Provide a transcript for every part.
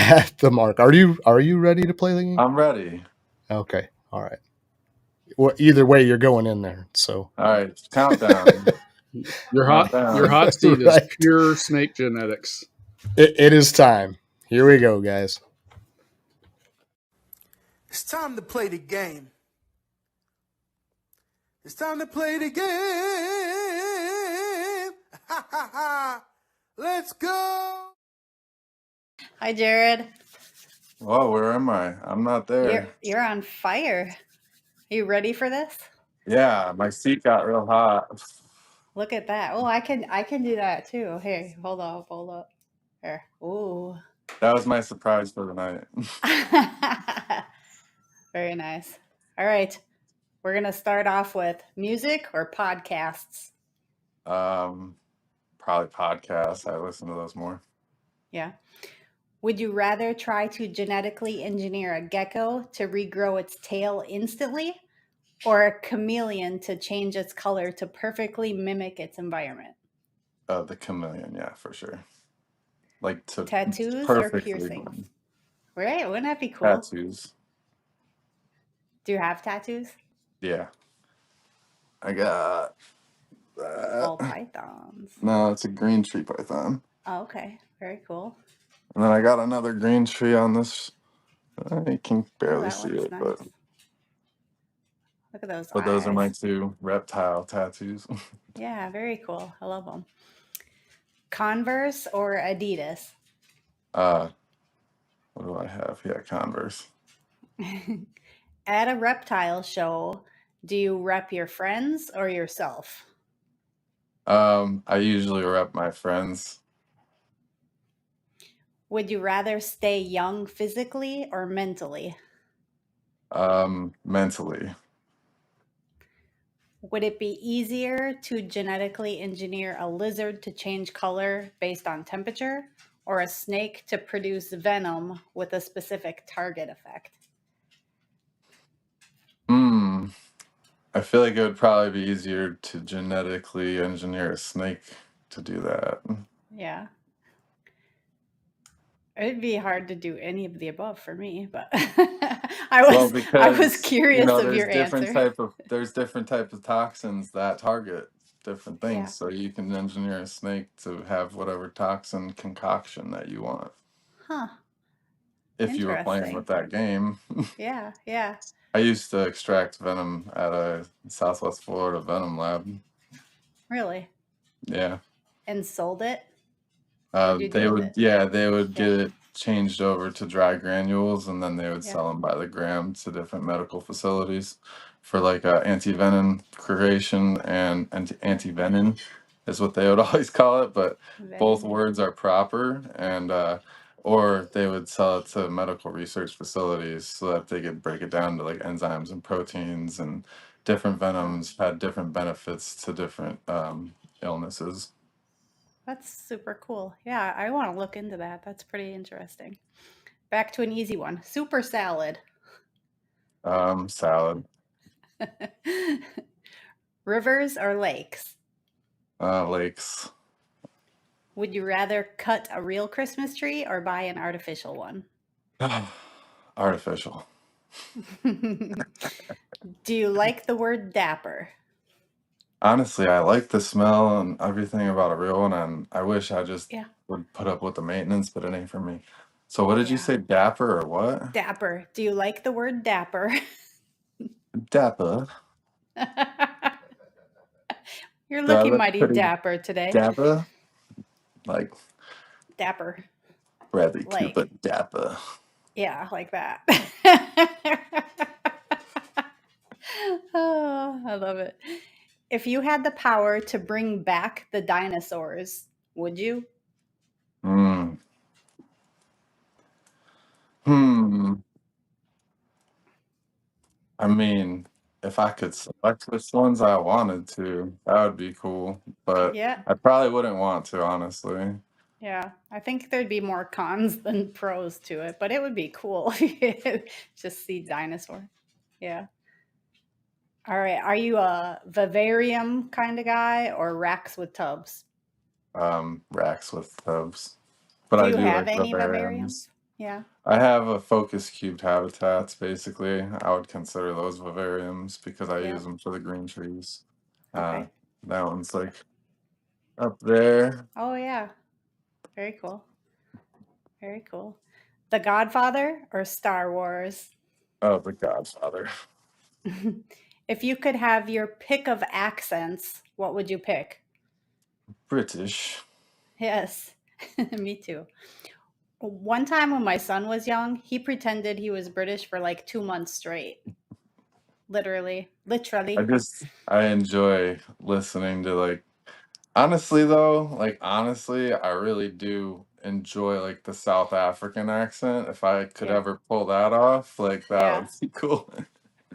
at the mark. Are you ready to play the game? I'm ready. Okay. All right. Well, either way, you're going in there. So All right, countdown. Your Countdown. hot seat is Right. pure snake genetics. it is time. Here we go, guys. It's time to play the game. It's time to play the game. Ha ha ha. Let's go. Hi, Jared. Whoa, where am I? I'm not there. You're on fire. Are you ready for this? Yeah, my seat got real hot. Look at that. Oh, I can do that too. Here, hold up. Here. Ooh. That was my surprise for the night. Very nice. All right. We're going to start off with music or podcasts. Probably podcasts. I listen to those more. Yeah. Would you rather try to genetically engineer a gecko to regrow its tail instantly, or a chameleon to change its color to perfectly mimic its environment? The chameleon, yeah, for sure. Like to Tattoos or perfectly piercings? Right? Wouldn't that be cool? tattoos. Do you have tattoos? Yeah. I got Ball that. pythons. No, it's a green tree python. Oh, okay. Very cool. And then I got another green tree on this. I can Oh, barely that see looks it, nice. but Look at those those are my eyes. 2 reptile tattoos. Yeah, very cool. I love them. Converse or Adidas? What do I have? Yeah, Converse. At a reptile show, do you rep your friends or yourself? I usually rep my friends. Would you rather stay young physically or mentally? Mentally. Would it be easier to genetically engineer a lizard to change color based on temperature, or a snake to produce venom with a specific target effect? I feel like it would probably be easier to genetically engineer a snake to do that. Yeah. It'd be hard to do any of the above for me, but I was because curious of your answer. there's different type of toxins that target different things. Yeah. So you can engineer a snake to have whatever toxin concoction that you want. Huh. If you were playing with that game. Yeah, yeah. I used to extract venom at a Southwest Florida venom lab. Really? Yeah. And sold it? They would get it changed over to dry granules, and then they would sell them by the gram to different medical facilities for like anti-venom creation and anti-venin is what they would always call it, but both words are proper. And or they would sell it to medical research facilities so that they could break it down to like enzymes and proteins, and different venoms had different benefits to different illnesses. That's super cool. Yeah, I want to look into that. That's pretty interesting. Back to an easy one. Soup or salad? Salad. Rivers or lakes? Lakes. Would you rather cut a real Christmas tree or buy an artificial one? Artificial. Do you like the word dapper? Honestly, I like the smell and everything about a real one, and I wish I just would put up with the maintenance, but it ain't for me. So what did you say, dapper or what? Dapper. Do you like the word dapper? Dapper. You're looking mighty dapper today. Dapper? Like Dapper. Bradley Cooper, dapper. Yeah, like that. Oh, I love it. If you had the power to bring back the dinosaurs, would you? I mean, if I could select which ones I wanted to, that would be cool. But I probably wouldn't want to, honestly. Yeah, I think there'd be more cons than pros to it, but it would be cool. Just see dinosaur. Yeah. All right. Are you a vivarium kind of guy or racks with tubs? Racks with tubs. But Do I you do have like any vivariums. Yeah. I have a focus cubed habitats, basically. I would consider those vivariums because I use Yep. them for the green trees. Okay. That one's like up there. Oh yeah. Very cool. Very cool. The Godfather or Star Wars? Oh, the Godfather. If you could have your pick of accents, what would you pick? British. Yes, me too. One time when my son was young, he pretended he was British for like 2 months straight. Literally. I enjoy listening to like, honestly though, like honestly, I really do enjoy like the South African accent. If I could Yeah. ever pull that off, like that Yeah. would be cool.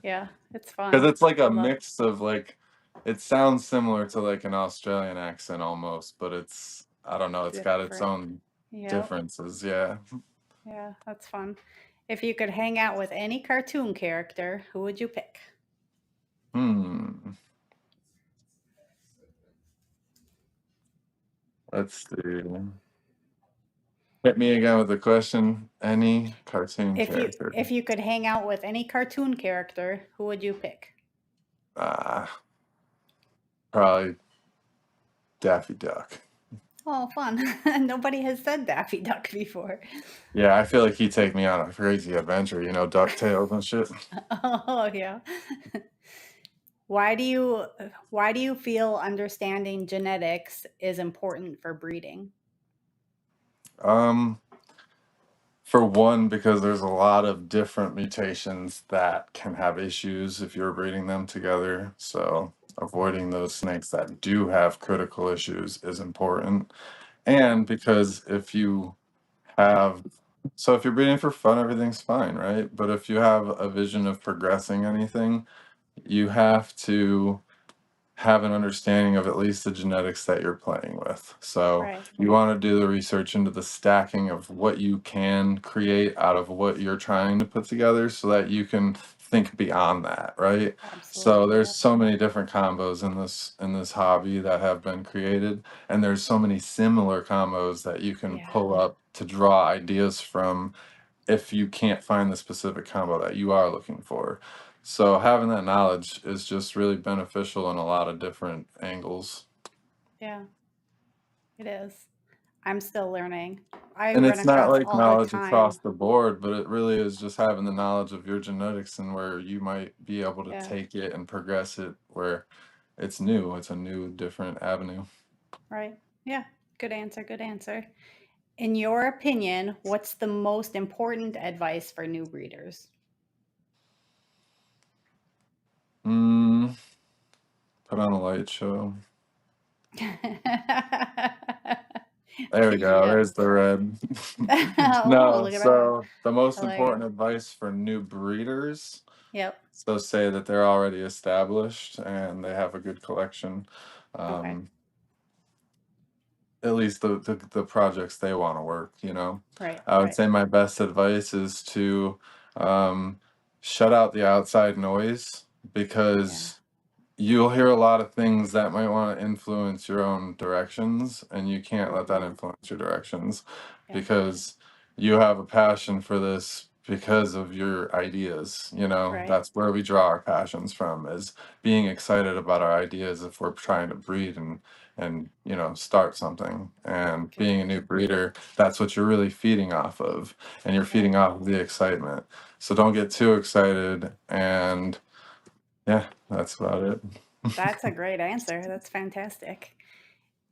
Yeah. It's Because fun. it's like I a love. mix of like, it sounds similar to like an Australian accent almost, but it's, I don't know, it's got its Different. own Yep. differences. Yeah. Yeah, that's fun. If you could hang out with any cartoon character, who would you pick? Hmm. Let's see. Hit me again with the question. Any cartoon character? If you could hang out with any cartoon character, who would you pick? Probably Daffy Duck. Oh, fun. Nobody has said Daffy Duck before. Yeah, I feel like he'd take me on a crazy adventure, you know, DuckTales and shit. Oh, yeah. Why do you feel understanding genetics is important for breeding? Um, for one, because there's a lot of different mutations that can have issues if you're breeding them together. So avoiding those snakes that do have critical issues is important. And because if you have, so if you're breeding for fun, everything's fine, right? But if you have a vision of progressing anything, you have to have an understanding of at least the genetics that you're playing with. So Right. you want to do the research into the stacking of what you can create out of what you're trying to put together so that you can think beyond that, right? So Absolutely. there's Yep. so many different combos in this hobby that have been created, and there's so many similar combos that you can Yeah. pull up to draw ideas from if you can't find the specific combo that you are looking for. So having that knowledge is just really beneficial in a lot of different angles. Yeah, it is. I'm still learning. I And run it's not across like all the knowledge across time. the board, but it really is just having the knowledge of your genetics and where you might be able to Yeah. take it and progress it where it's new. It's a new, different avenue. Right. Yeah. Good answer. Good answer. In your opinion, what's the most important advice for new breeders? Mm, put on a light show. There we go. Yep. There's the red. Oh, No, look at that. so the most I like important it. advice for new breeders. Yep. So say that they're already established and they have a good collection. Okay. At least the projects they want to work, you know. Right. I would Right. say my best advice is to shut out the outside noise because you'll hear a lot of things that might want to influence your own directions, and you can't let that influence your directions Yeah. because you have a passion for this because of your ideas. You know, Right. that's where we draw our passions from, is being excited about our ideas if we're trying to breed and you know, start something. And Okay. being a new breeder, that's what you're really feeding off of, and you're feeding off of the excitement. So don't get too excited, and yeah, that's about it. That's a great answer. That's fantastic.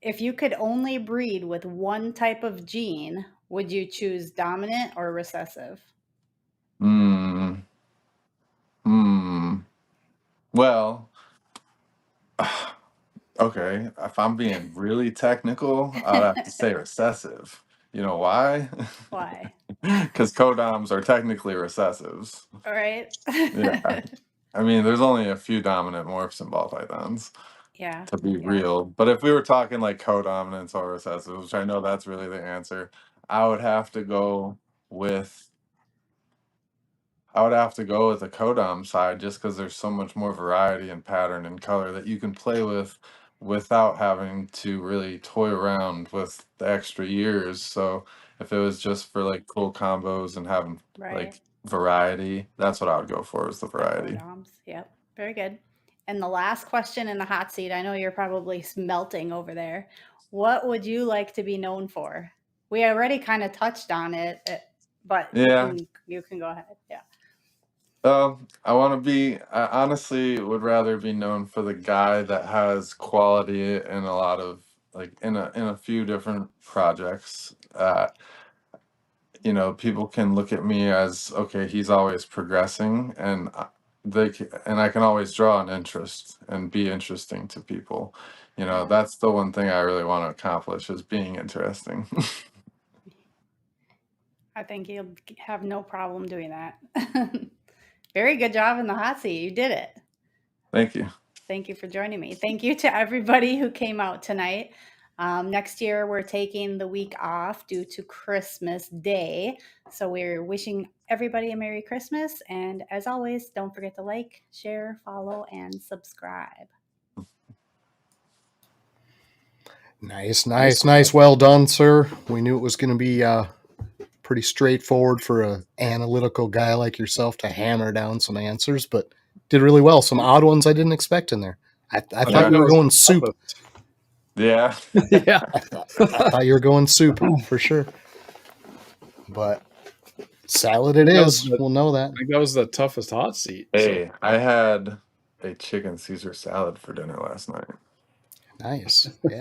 If you could only breed with one type of gene, would you choose dominant or recessive? Hmm. Hmm. Well, okay. If I'm being really technical, I'd have to say recessive. You know why? Why? Because codoms are technically recessives. All right. Yeah. I mean, there's only a few dominant morphs in ball pythons, Yeah. to be Yeah. real. But if we were talking like codominance or recessive, which I know that's really the answer, I would have to go with I would have to go with the Kodam side just because there's so much more variety and pattern and color that you can play with without having to really toy around with the extra years. So If it was just for like cool combos and having Right. like variety, that's what I would go for, is the The variety. Doms. Yep. Very good. And the last question in the hot seat, I know you're probably melting over there. What would you like to be known for? We already kind of touched on it, but Yeah. you can go ahead. Yeah. I honestly would rather be known for the guy that has quality in a lot of, like, in a few different projects. People can look at me as, okay, he's always progressing, and I can always draw an interest and be interesting to people. Yeah. That's the one thing I really want to accomplish, is being interesting. I think you'll have no problem doing that. Very good job in the hot seat. You did it. Thank you. Thank you for joining me. Thank you to everybody who came out tonight. Next year, we're taking the week off due to Christmas Day. So we're wishing everybody a Merry Christmas. And as always, don't forget to like, share, follow, and subscribe. Nice. Well done, sir. We knew it was going to be pretty straightforward for an analytical guy like yourself to hammer down some answers, but did really well. Some odd ones I didn't expect in there. I thought you were going soup. Yeah. Yeah. I thought you were going soup for sure. But salad it is. We'll know that. I think that was the toughest hot seat. Hey, I had a chicken Caesar salad for dinner last night. Nice. Yeah.